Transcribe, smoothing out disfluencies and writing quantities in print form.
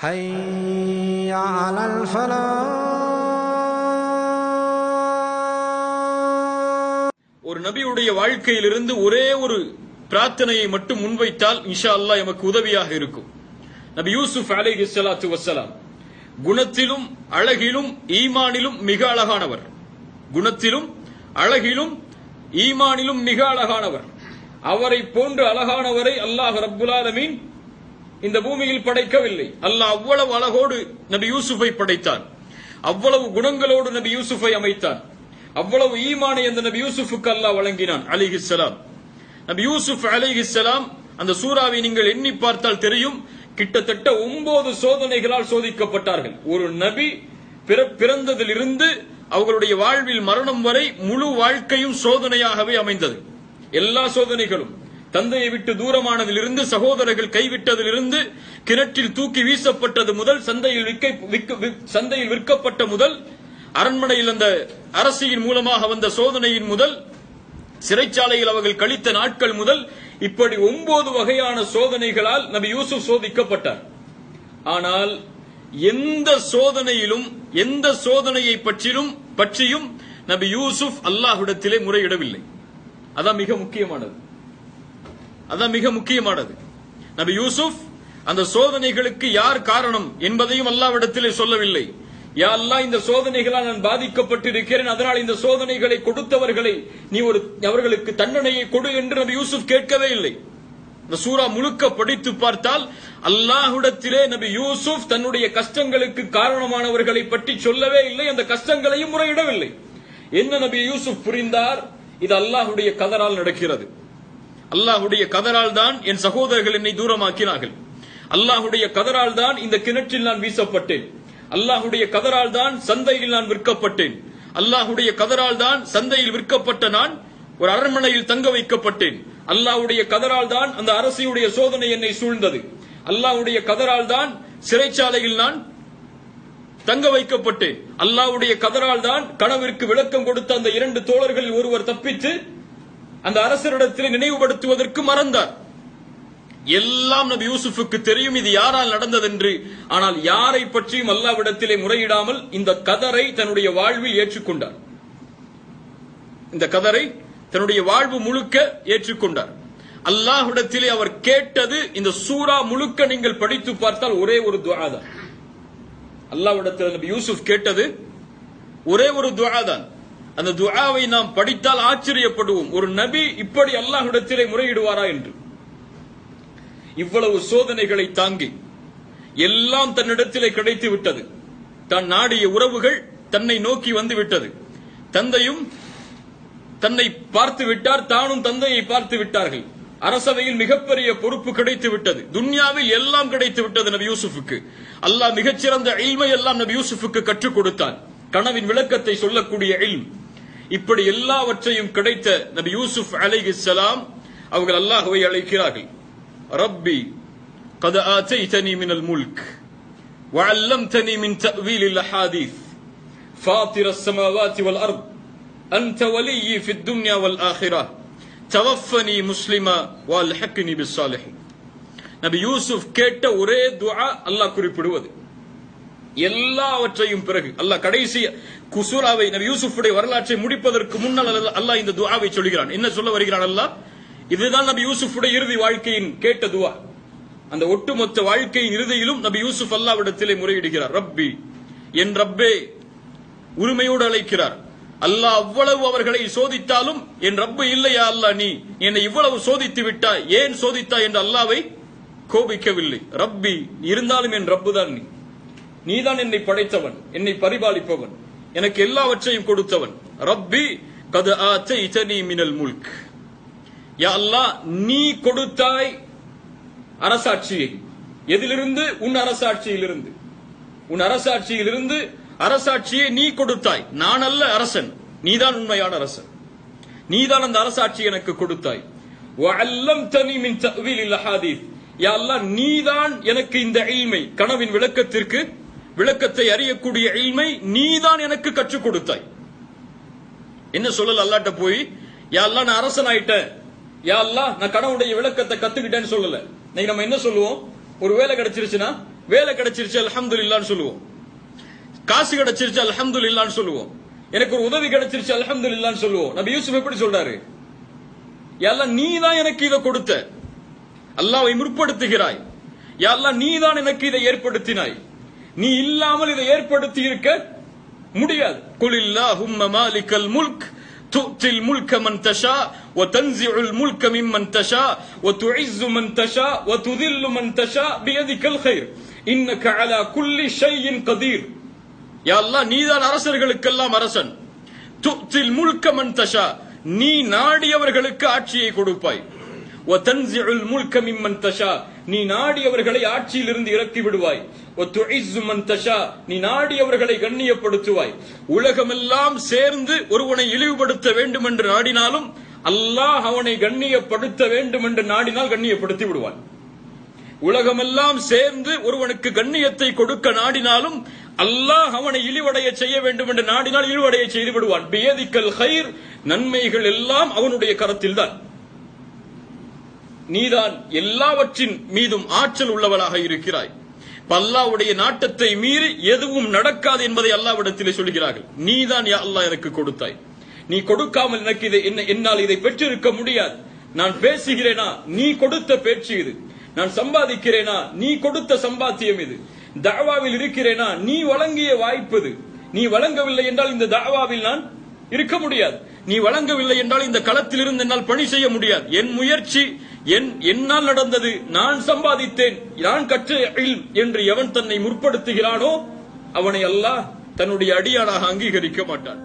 حي على الفلاح. ஒரு நபியுடைய வாழ்க்கையிலிருந்து ஒரே ஒரு பிரார்த்தனையை மட்டும் முன்வைத்தால் இன்ஷா அல்லாஹ் எமக்கு உதவியாக இருக்கும். நபி யூசுப் அலைஹிஸ்ஸலாத்து வஸ்ஸலாம் குணத்திலும் அழகிலும் ஈமானிலும் மிக அழகானவர். குணத்திலும் அழகிலும் ஈமானிலும் மிக அழகானவர். அவரை போன்று அழகானவரை அல்லாஹ் ரப்புல் ஆலமீன் இந்த பூமியில் படைக்கவில்லை. அல்லாஹ் அவ்வளவு அழகோடு நபி யூசுஃபை படைத்தான். அவ்வளவு குணங்களோடு நபி யூசுஃபை அமைத்தான். அவ்வளவு ஈமானை அந்த நபி யூசுஃபுக்கு அல்லாஹ் வழங்கினான் அலைஹிஸ்ஸலாம். நபி யூசுப் அலைஹிஸ்ஸலாம் அந்த சூராவை நீங்கள் எண்ணி பார்த்தால் தெரியும், கிட்டத்தட்ட 9 சோதனைகளால் சோதிக்கப்பட்டார்கள். ஒரு நபி பிறந்ததிலிருந்து அவர்களுடைய வாழ்வில் மரணம் வரை முழு வாழ்க்கையும் சோதனையாகவே அமைந்தது. எல்லா சோதனைகளும் தந்தையை விட்டு தூரமானதிலிருந்து, சகோதரர்கள் கைவிட்டதிலிருந்து, கிணற்றில் தூக்கி வீசப்பட்டது முதல், சந்தையில் விற்கப்பட்ட முதல், அரண்மனையில் அந்த அரசியின் மூலமாக வந்த சோதனையின் முதல், சிறைச்சாலையில் அவர்கள் கழித்த நாட்கள் முதல், இப்படி 9 வகையான சோதனைகளால் நபி யூசுப் சோதிக்கப்பட்டார். ஆனால் எந்த சோதனையிலும் எந்த சோதனையை பற்றியும் நபி யூசுப் அல்லாஹ்விடத்திலே முறையிடவில்லை. அதான் மிக முக்கியமானது. நபி யூசுப் அந்த சோதனைகளுக்கு யார் காரணம் என்பதையும் அல்லாஹ்விடத்திலே சொல்லவில்லை. யா அல்லாஹ், இந்த சோதனைகளால் நான் பாதிக்கப்பட்டிருக்கிறேன், அதனால் இந்த சோதனைகளை கொடுத்தவர்களை நீ அவர்களுக்கு தண்டனையை கொடு என்று நபி யூசுப் கேட்கவே இல்லை. இந்த சூரா முழுக்க படித்து பார்த்தால் அல்லாஹ்விடத்திலே நபி யூசுப் தன்னுடைய கஷ்டங்களுக்கு காரணமானவர்களை பற்றி சொல்லவே இல்லை, அந்த கஷ்டங்களையும் முறையிடவில்லை. என்ன நபி யூசுப் புரிந்தார்? இது அல்லாஹ்வுடைய கதரால் நடக்கிறது. அல்லாஹ்வுடைய கதரால் தான் என் சகோதரர்கள் என்னை தூரமாக்கினார்கள். அல்லாஹ்வுடைய கதரால் தான் இந்த கிணற்றில் நான் வீசப்பட்டேன். அல்லாஹ்வுடைய கதரால் தான் சந்தையில் நான் விற்கப்பட்டேன். அல்லாஹ்வுடைய கதரால் தான் சந்தையில் விற்கப்பட்ட நான் ஒரு அரண்மனையில் தங்க வைக்கப்பட்டேன். அல்லாஹ்வுடைய கதரால் தான் அந்த அரசியுடைய சோதனை என்னை சூழ்ந்தது. அல்லாஹ்வுடைய கதரால் தான் சிறைச்சாலையில் நான் தங்க வைக்கப்பட்டேன். அல்லாஹ்வுடைய கதரால் தான் கனவிற்கு விளக்கம் கொடுத்த அந்த 2 தோழர்களில் ஒருவர் தப்பித்து அந்த அரசரிடத்தில் நினைவுபடுத்துவதற்கு மறந்தார். எல்லாம் நபி யூசுஃபுக்கு தெரியும் இது யாரால் நடந்தது என்று. ஆனால் யாரை பற்றியும் அல்லாஹ்விடத்திலே முறையிடாமல் இந்த கதரை தன்னுடைய வாழ்வில் ஏற்றுக்கொண்டார். இந்த கதரை தன்னுடைய வாழ்வு முழுக்க ஏற்றுக்கொண்டார். அல்லாஹ்விடத்திலே அவர் கேட்டது, இந்த சூரா முழுக்க நீங்கள் படித்து பார்த்தால் ஒரே ஒரு துஆ தான். அல்லாஹ்விடத்தில் நபி யூசுப் கேட்டது ஒரே ஒரு துஆ தான். அந்த துஆவை நாம் படித்தால் ஆச்சரியப்படுவோம், ஒரு நபி இப்படி அல்லாஹ்விடத்திலே முறையிடுவாரா என்று. இவ்வளவு சோதனைகளை தாங்கி எல்லாம் தன்னிடத்திலே கிடைத்து விட்டது. தான் நாடிய உறவுகள் தன்னை நோக்கி வந்து விட்டது. தந்தையும் தன்னை பார்த்து விட்டார், தானும் தந்தையை பார்த்து விட்டார்கள். அரசவையில் மிகப்பெரிய பொறுப்பு கிடைத்து விட்டது. துன்யாவில் எல்லாம் கிடைத்து விட்டது நபி யூசுஃபுக்கு. அல்லாஹ் மிகச்சிறந்த இல்மை எல்லாம் நபி யூசுஃபுக்கு கற்றுக் கொடுத்தான். கனவின் விளக்கத்தை சொல்லக்கூடிய இல்ம். இப்படி எல்லாவற்றையும் கிடைத்த நபி யூசுப் அலைஹிஸ்ஸலாம் அவர்கள் அல்லாஹ்வை அழைக்கிறார்கள். ரப்பி قد آتيتني من الملك وعلمتني من تأويل الأحاديث فاطر السماوات والأرض أنت ولي في الدنيا والآخرة توفني مسلما والحقني بالصالحين. நபி யூசுப் கேட்ட ஒரே துஆ அல்லாஹ் குறிப்பிடுவது. எல்லாவற்றையும் பிறகு அல்லாஹ் கடைசி குசூராவை நபி யூசுஃபுடைய வரலாற்றை முடிப்பதற்கு முன்னால் அல்லாஹ் இந்த துஆவை சொல்கிறான். என்ன சொல்ல வருகிறான் அல்லாஹ்? இதுதான் நபி யூசுஃபுடைய இறுதி வாழ்க்கையின் கேட்ட துஆ. அந்த ஒட்டுமொத்த வாழ்க்கையின் இறுதியிலும் நபி யூசுப் அல்லாஹ்விடத்திலே முறையிடுகிறார். ரப்பி, என் ரப்பே, உரிமையோடு அழைக்கிறார். அல்லாஹ் அவ்வளவு அவர்களை சோதித்தாலும் என் ரப்பு இல்லையா அல்லாஹ், நீ என்னை இவ்வளவு சோதித்து விட்டாய், ஏன் சோதித்தாய் என்று அல்லாஹ்வை கோபிக்கவில்லை. ரப்பி, இருந்தாலும் என் ரப்பு தான் நீ. நீதான் என்னை படைத்தவன், என்னை பரிபாலிப்பவன், எனக்கு எல்லாவற்றையும் கொடுத்தவன். ரப்பி கத் ஆதைதனி மினல் முல்க். யா அல்லாஹ், நீ கொடுத்தாய் அரசாட்சியை. எதிலிருந்து? உன் அரசாட்சியிலிருந்து. உன் அரசாட்சியிலிருந்து அரசாட்சியை நீ கொடுத்தாய். நான் அல்ல அரசன், நீதான் உண்மையான அரசன். நீதான் அந்த அரசாட்சி எனக்கு கொடுத்தாய். வஅல்லம்தனி மின் தஅவீலில் அஹாதீஸ். யா அல்லாஹ், நீதான் எனக்கு இந்த இல்மை, கனவின் விளக்கத்தை அறியக்கூடிய இல்மை நீதான் எனக்கு கற்றுக் கொடுத்தாய். என்ன சொல்லல அல்லாஹ்ட்ட போய், யா அல்லாஹ் நான் அரசன் ஆயிட்டேன், யா அல்லாஹ் நான் கனவுடைய விளக்கத்தை கத்துக்கிட்டேன்னு சொல்லல. இன்னைக்கு நம்ம என்ன சொல்லுவோம்? ஒரு வேலை கிடைச்சிருச்சுன்னா வேலை கிடைச்சிருச்சு அல்ஹம்துலில்லாஹ்னு சொல்லுவோம், காசு கிடைச்சிருச்சு அல்ஹம்துலில்லாஹ்னு சொல்லுவோம், எனக்கு ஒரு உதவி கிடைச்சிருச்சு அல்ஹம்துலில்லாஹ்னு சொல்லுவோம். நபி யூசுப் எப்படி சொல்றாரு? யா அல்லாஹ் நீ தான் எனக்கு இதை கொடுத்த, அல்லாஹ்வை முற்படுத்துகிறாய். யா அல்லாஹ் நீ தான் எனக்கு இதை ஏற்படுத்தினாய், நீ இல்லாமல் இதை ஏற்படுத்தி இருக்க முடியாது. குலில்லாஹும்ம மாலிகல் முல்க் து'த்தில் முல்க மன் தஷா வ தன்ஸிஉல் முல்க மிம்மன் தஷா வ துஇஸ்ஸு மன் தஷா வ துதில்லு மன் தஷா பியதிகல் கைர் இன்னக அலா குல்லி ஷைஇன் கதீர். யா அல்லாஹ் நீதான் அரசர்களுக்கெல்லாம் அரசன். து'த்தில் முல்க மன் தஷா, நீ நாடியவர்களுக்கு ஆட்சியை கொடுப்பாய். வ தன்ஸிஉல் முல்க மிம்மன் தஷா, நீ நாடியவர்களை ஆட்சியிலிருந்து இறக்கி விடுவாய். வ துஇஸ்ஸு மன் தஷா, நீ நாடியவர்களை கண்ணியப்படுத்துவாய். உலகமெல்லாம் சேர்ந்து ஒருவனை இழிவுபடுத்த வேண்டும் என்று நாடினாலும் அல்லாஹ் அவனை கண்ணியப்படுத்த வேண்டும் என்று நாடினால் கண்ணியப்படுத்தி விடுவான். உலகமெல்லாம் சேர்ந்து ஒருவனுக்கு கண்ணியத்தை கொடுக்க நாடினாலும் அல்லாஹ் அவனை இழிவடைய செய்ய வேண்டும் என்று நாடினால் இழிவடைய செய்து விடுவான். பியதிக்கல் கைர், நன்மைகள் எல்லாம் அவனுடைய கரத்தில் தான். நீதான் எல்லாவற்றின் மீதும் ஆற்றல் உள்ளவளாக இருக்கிறாய். அல்லாஹ்வுடைய நாட்டத்தை மீறி எதுவும் நடக்காது என்பதை அல்லாஹ்விடத்திலே சொல்கிறார்கள். நீதான் யா அல்லாஹ் எனக்கு கொடுத்தாய், நீ கொடுக்காமல் எனக்கு என்னால் இதை பெற்றிருக்க முடியாது. நான் பேசுகிறேனா நீ கொடுத்த பேச்சு இது, நான் சம்பாதிக்கிறேனா நீ கொடுத்த சம்பாத்தியம் இது, தஅவாவில் இருக்கிறேனா நீ வழங்கிய வாய்ப்பு இது. நீ வழங்கவில்லை என்றால் இந்த தஅவாவில் நான் இருக்க முடியாது, நீ வழங்கவில்லை என்றால் இந்த களத்தில் இருந்து என்னால் பணி செய்ய முடியாது. என் முயற்சி என்னால் நடந்தது, நான் சம்பாதித்தேன், நான் கற்ற இல்ம் என்று எவன் தன்னை முற்படுத்துகிறானோ அவனை அல்லாஹ் தன்னுடைய அடியானாக அங்கீகரிக்க மாட்டான்.